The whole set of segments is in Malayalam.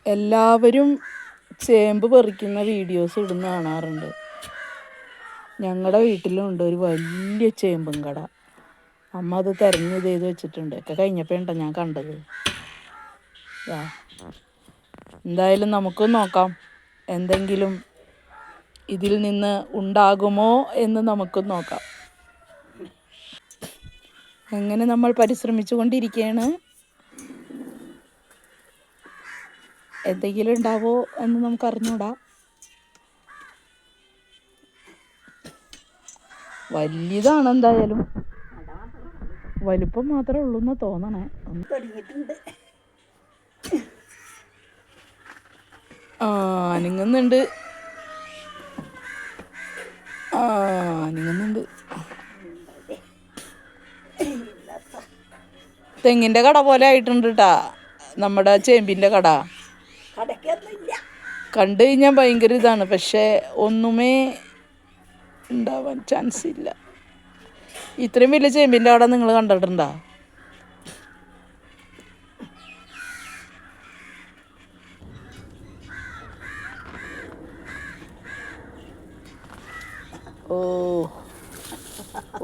എല്ലാവരും ചേമ്പ് പറിക്കുന്ന വീഡിയോസ് ഇടുന്ന കാണാറുണ്ട്. ഞങ്ങളുടെ വീട്ടിലും ഉണ്ട് ഒരു വലിയ ചേമ്പും കട. അമ്മ അത് തെരഞ്ഞ് ചെയ്ത് വെച്ചിട്ടുണ്ട്. ഒക്കെ കഴിഞ്ഞപ്പോഴുണ്ടോ ഞാൻ കണ്ടത്. എന്തായാലും നമുക്കും നോക്കാം, എന്തെങ്കിലും ഇതിൽ നിന്ന് ഉണ്ടാകുമോ എന്ന് നമുക്കും നോക്കാം. അങ്ങനെ നമ്മൾ പരിശ്രമിച്ചു കൊണ്ടിരിക്കുകയാണ്. എന്തെങ്കിലും ഉണ്ടാവോ എന്ന് നമുക്ക് അറിഞ്ഞൂടാ. വലിയതാണ്, എന്തായാലും വലിപ്പം മാത്രമേ ഉള്ളൂ എന്ന് തോന്നണേ. അനങ്ങുന്നുണ്ട്. അനങ്ങുന്നുണ്ട്. തെങ്ങിൻ്റെ കട പോലെ ആയിട്ടുണ്ട് കേട്ടാ നമ്മുടെ ചേമ്പിൻ്റെ കട. കണ്ടു കഴിഞ്ഞാൽ ഭയങ്കര ഇതാണ്, പക്ഷേ ഒന്നുമേ ഉണ്ടാവാൻ ചാൻസ് ഇല്ല. ഇത്രയും വലിയ ചേമ്പിൻ്റെ കട നിങ്ങൾ കണ്ടിട്ടുണ്ടോ?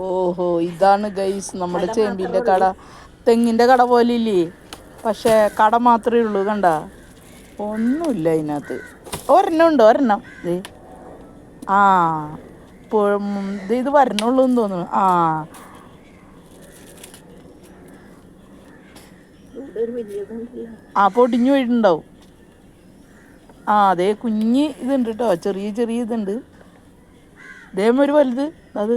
ഓഹോ, ഇതാണ് ഗൈസ് നമ്മുടെ ചേമ്പിൻ്റെ കട. തെങ്ങിൻ്റെ കട പോലെ ഇല്ലേ, പക്ഷേ കട മാത്രമേ ഉള്ളൂ. കണ്ട, ഒന്നുമില്ല അതിനകത്ത്. ഒരെണ്ണം ഉണ്ട്, ഒരെണ്ണം. ഇത് വരണുള്ളൂ എന്ന് തോന്നുന്നു. പൊടിഞ്ഞു പോയിട്ടുണ്ടാവും. അതെ, കുഞ്ഞ് ഇതുണ്ട് കേട്ടോ, ചെറിയ ചെറിയ ഇതുണ്ട്. ഒരു വലുത് അത്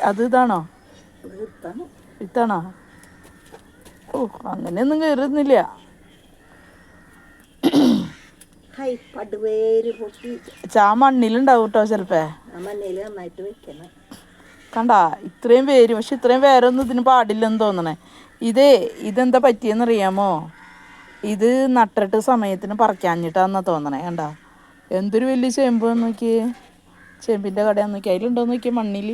അത് ഇതാണോ? വിത്താണോ? അങ്ങനെയൊന്നും കയറുന്നില്ല. മണ്ണിലുണ്ടാവും കേട്ടോ ചിലപ്പോ. കണ്ട, ഇത്രയും വേര്, പക്ഷെ ഇത്രയും വേരൊന്നും ഇതിന് പാടില്ലെന്ന് തോന്നണേ. ഇതെന്താ പറ്റിയെന്നറിയാമോ? ഇത് നട്ടിട്ട് സമയത്തിന് പറിക്കാഞ്ഞിട്ടാന്നാ തോന്നണേ. കണ്ട, എന്തൊരു വലിയ ചേമ്പ് നോക്കിയേ, ചേമ്പിൻ്റെ കടയാന്ന് നോക്കി. അതിലുണ്ടോന്ന് നോക്കിയേ മണ്ണിൽ.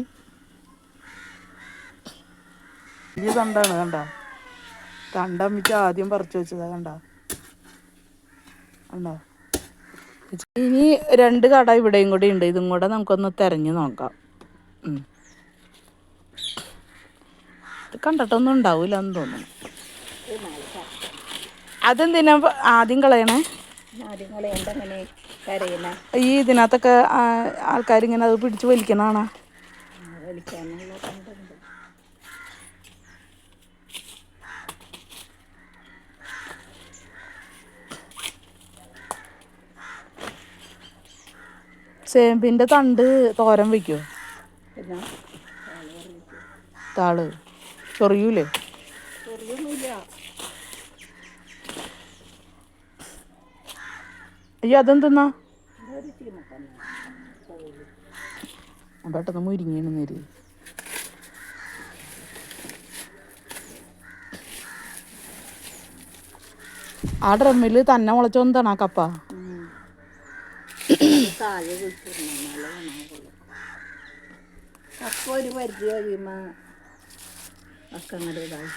വലിയ തണ്ടാണ്. കണ്ട, തണ്ടമ്മിച്ച് ആദ്യം പറിച്ചു വെച്ചതാ. കണ്ട. ഇനി 2 കട ഇവിടെയും കൂടി ഉണ്ട്. ഇതും കൂടെ നമുക്കൊന്ന് തെരഞ്ഞു നോക്കാം. ഇത് കണ്ടിട്ടൊന്നും ഉണ്ടാവില്ല എന്ന് തോന്നുന്നു. അതെന്തിനാ ആദ്യം കളയണേ? ഈ ഇതിനകത്തൊക്കെ ആൾക്കാരിങ്ങനെ അത് പിടിച്ച് വലിക്കണാണ്. ചേമ്പിൻ്റെ തണ്ട് തോരൻ വയ്ക്കുമോ? താള് ചൊറിയൂലേ? അയ്യോ, അതെന്തെന്നാ പെട്ടെന്ന് മുരിങ്ങയാണ് നേര്. ആ ഡ്രമ്മിൽ തന്നെ മുളച്ചോന്നാണ് ആ കപ്പ. ഒരു പരിധി കഴിയുമ്പോ ഒക്കെ അങ്ങോട്ട് ഇതായി.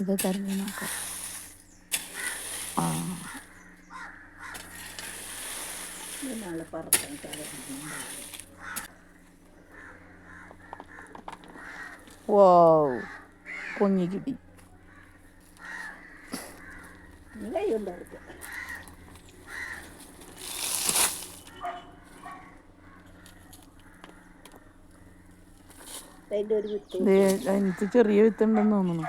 ഇത് തരുന്ന നോക്കാം. കുഞ്ഞി കിട്ടി. അതിനകത്ത് ചെറിയ വിത്തുണ്ടെന്ന് തോന്നുന്നു.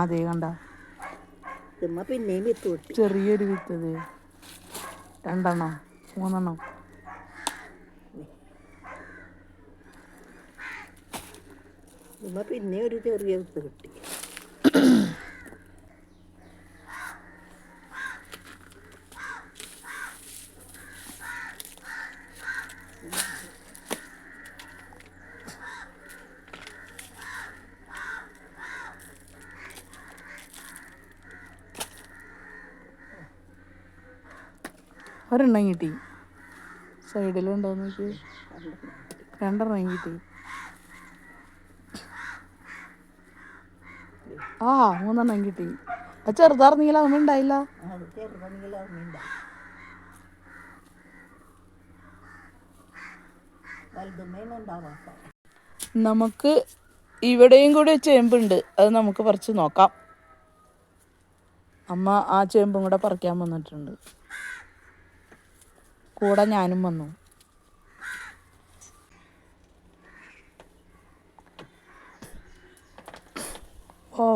അതെ, കണ്ട, പിന്നെയും വിത്ത്, ചെറിയൊരു വിത്ത്. 2 3 പിന്നെ ഒരു ചെറിയ വിത്ത് കിട്ടി. ഒരെണ്ണം കിട്ടി. സൈഡിലുണ്ടോ നോക്കി. 2 കിട്ടി. ആ 3 കിട്ടി. അത് ചെറുതാർന്നെങ്കിൽ അതൊന്നും ഉണ്ടായില്ല. നമുക്ക് ഇവിടെയും കൂടി ചേമ്പുണ്ട്, അത് നമുക്ക് പറിച്ച് നോക്കാം. അമ്മ ആ ചേമ്പും കൂടെ പറിക്കാൻ വന്നിട്ടുണ്ട്, കൂടെ ഞാനും വന്നു. ഓ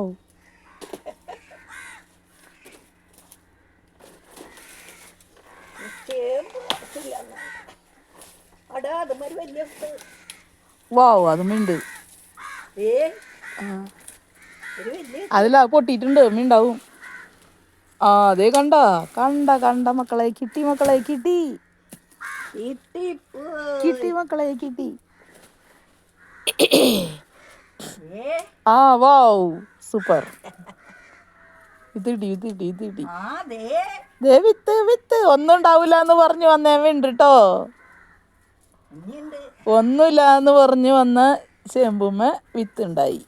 വാവ് അതുമുണ്ട്. അതിലാ പൊട്ടിയിട്ടുണ്ട്, ഉണ്ടാവും. ആ അതേ കണ്ട കണ്ട കണ്ട മക്കളെ, കിട്ടി മക്കളെ, കിട്ടി കിട്ടി മക്കളെ, കിട്ടി. ആ വാവ് സൂപ്പർ. ഇത് ഇടി. ദേ വിത്ത് ഒന്നും ഉണ്ടാവില്ല എന്ന് പറഞ്ഞു വന്നേ ഉണ്ട് കേട്ടോ. ഒന്നുമില്ല എന്ന് പറഞ്ഞു വന്ന ചേമ്പുമ്മ വിത്ത് ഉണ്ടായി.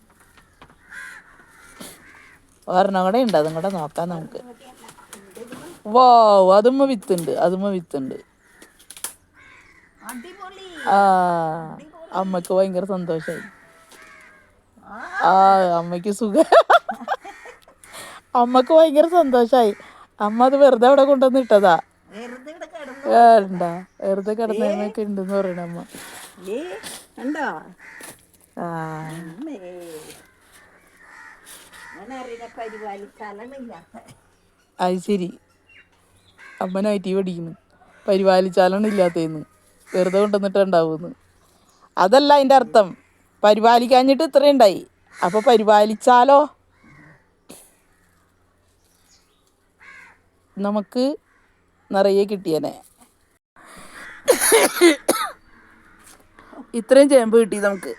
ഒരെണ്ണം കൂടെ ഉണ്ട്, അതും കൂടെ നോക്കാം നമുക്ക്. വാവ് അതുമ്മ വിത്തുണ്ട്. ആ അമ്മക്ക് ഭയങ്കര സന്തോഷായി. ആ അമ്മക്ക് അമ്മക്ക് ഭയങ്കര സന്തോഷായി. അമ്മ അത് വെറുതെ അവിടെ കൊണ്ടുവന്ന് ഇട്ടതാ. വെറുതെ കിടന്നൊക്കെ ഉണ്ടെന്ന് പറയണ അമ്മ. അത് ശരി, അമ്മ നെഗറ്റീവ് അടിക്കുന്നു, പരിപാലിച്ചാലാണ് ഇല്ലാത്തതെന്ന്, വെറുതെ കൊണ്ടുവന്നിട്ടുണ്ടാവുമെന്ന്. അതല്ല അതിൻ്റെ അർത്ഥം, പരിപാലിക്കാഞ്ഞിട്ട് ഇത്രയും ഉണ്ടായി. അപ്പൊ പരിപാലിച്ചാലോ നമുക്ക് നിറയെ കിട്ടിയനെ. ഇത്രയും ചേമ്പ് കിട്ടി നമുക്ക്.